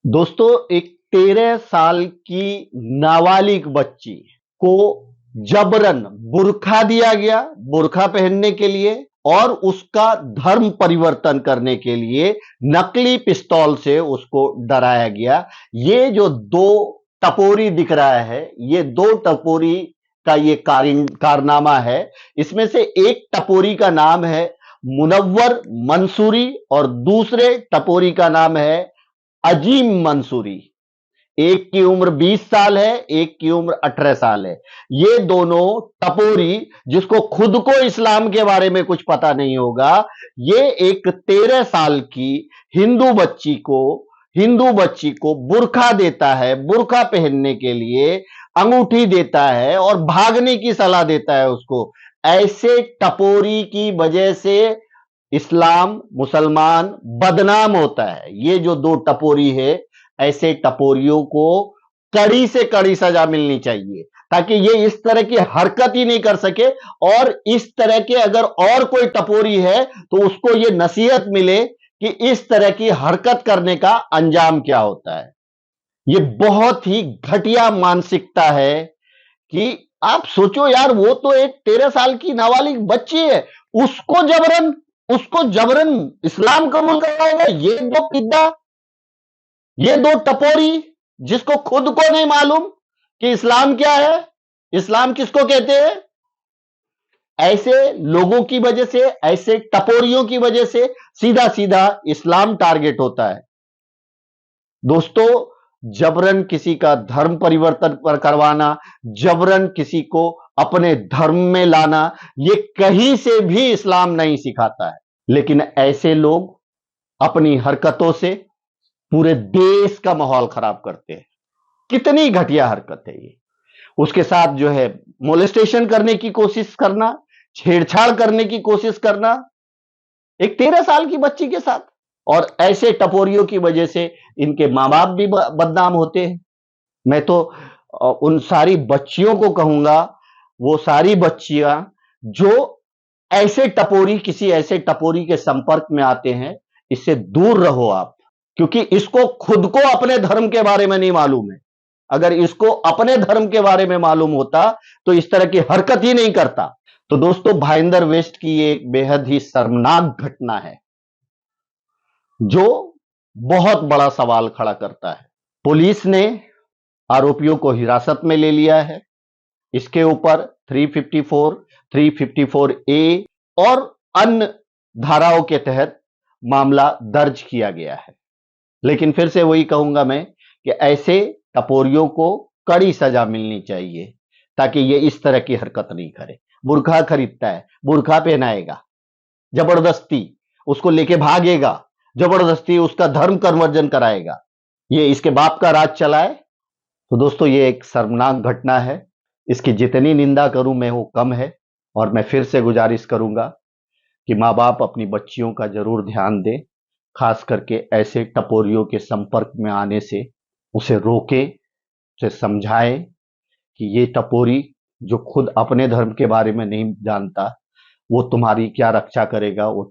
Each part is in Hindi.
दोस्तों, एक 13 साल की नाबालिग बच्ची को जबरन बुर्का दिया गया, बुर्का पहनने के लिए, और उसका धर्म परिवर्तन करने के लिए नकली पिस्तौल से उसको डराया गया। ये जो दो टपोरी दिख रहा है, ये दो टपोरी का ये कारनामा है। इसमें से एक टपोरी का नाम है मुनव्वर मंसूरी और दूसरे टपोरी का नाम है अजीम मंसूरी। एक की उम्र 20 साल है, एक की उम्र 18 साल है। ये दोनों टपोरी, जिसको खुद को इस्लाम के बारे में कुछ पता नहीं होगा, ये एक 13 साल की हिंदू बच्ची को बुर्का देता है, बुर्का पहनने के लिए अंगूठी देता है और भागने की सलाह देता है उसको। ऐसे टपोरी की वजह से इस्लाम, मुसलमान बदनाम होता है। ये जो दो टपोरी है, ऐसे टपोरियों को कड़ी से कड़ी सजा मिलनी चाहिए, ताकि ये इस तरह की हरकत ही नहीं कर सके। और इस तरह के अगर और कोई टपोरी है तो उसको ये नसीहत मिले कि इस तरह की हरकत करने का अंजाम क्या होता है। ये बहुत ही घटिया मानसिकता है कि आप सोचो यार, वो तो एक 13 साल की नाबालिग बच्ची है, उसको जबरन इस्लाम कबूल कराएगा। ये दो टपोरी, जिसको खुद को नहीं मालूम कि इस्लाम क्या है, इस्लाम किसको कहते हैं। ऐसे लोगों की वजह से, ऐसे टपोरियों की वजह से सीधा सीधा इस्लाम टारगेट होता है। दोस्तों, जबरन किसी का धर्म परिवर्तन पर करवाना, जबरन किसी को अपने धर्म में लाना, ये कहीं से भी इस्लाम नहीं सिखाता है। लेकिन ऐसे लोग अपनी हरकतों से पूरे देश का माहौल खराब करते हैं। कितनी घटिया हरकत है ये। उसके साथ जो है मोलेस्टेशन करने की कोशिश करना, छेड़छाड़ करने की कोशिश करना, एक 13 साल की बच्ची के साथ। और ऐसे टपोरियों की वजह से इनके मां बाप भी बदनाम होते हैं। मैं तो उन सारी बच्चियों को कहूंगा, वो सारी बच्चियां जो किसी ऐसे टपोरी के संपर्क में आते हैं, इससे दूर रहो आप। क्योंकि इसको खुद को अपने धर्म के बारे में नहीं मालूम है। अगर इसको अपने धर्म के बारे में मालूम होता तो इस तरह की हरकत ही नहीं करता। तो दोस्तों, भाईंदर वेस्ट की ये एक बेहद ही शर्मनाक घटना है, जो बहुत बड़ा सवाल खड़ा करता है। पुलिस ने आरोपियों को हिरासत में ले लिया है। इसके ऊपर 354, 354 ए और अन्य धाराओं के तहत मामला दर्ज किया गया है। लेकिन फिर से वही कहूंगा मैं कि ऐसे टपोरियों को कड़ी सजा मिलनी चाहिए, ताकि ये इस तरह की हरकत नहीं करे। बुर्का खरीदता है, बुर्का पहनाएगा, जबरदस्ती उसको लेके भागेगा, जबरदस्ती उसका धर्म कन्वर्जन कराएगा, ये इसके बाप का राज चला है। तो दोस्तों, ये एक शर्मनाक घटना है। इसकी जितनी निंदा करूं मैं वो कम है। और मैं फिर से गुजारिश करूंगा कि माँ बाप अपनी बच्चियों का जरूर ध्यान दें, खास करके ऐसे टपोरियों के संपर्क में आने से उसे रोके, उसे समझाएं कि ये टपोरी जो खुद अपने धर्म के बारे में नहीं जानता, वो तुम्हारी क्या रक्षा करेगा, वो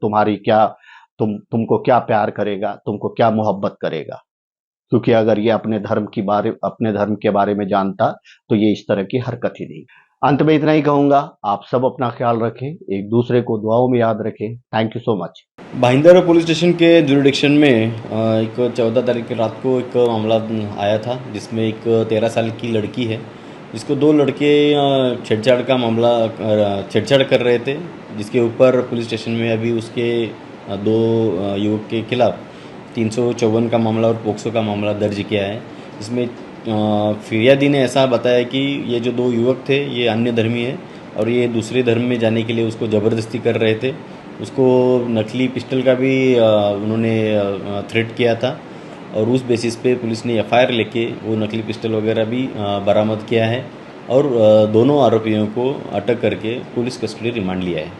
तुमको क्या प्यार करेगा, तुमको क्या मोहब्बत करेगा। क्योंकि अगर ये अपने धर्म के बारे में जानता तो ये इस तरह की हरकत ही नहीं। अंत में इतना ही कहूंगा, आप सब अपना ख्याल रखें, एक दूसरे को दुआओं में याद रखें। Thank you so much. Bhayandar police station के जुरिडिक्शन में एक 14 तारीख की रात को एक मामला आया था, जिसमें एक 13 साल की लड़की है, जिसको दो लड़के छेड़छाड़ कर रहे थे, जिसके ऊपर पुलिस स्टेशन में अभी उसके दो युवक के खिलाफ 354 का मामला और पोक्सो का मामला दर्ज किया है। इसमें फिरियादी ने ऐसा बताया कि ये जो दो युवक थे ये अन्य धर्मी है और ये दूसरे धर्म में जाने के लिए उसको ज़बरदस्ती कर रहे थे। उसको नकली पिस्टल का भी उन्होंने थ्रेट किया था और उस बेसिस पे पुलिस ने एफआईआर लेके वो नकली पिस्टल वगैरह भी बरामद किया है और दोनों आरोपियों को अटक करके पुलिस कस्टडी रिमांड लिया है।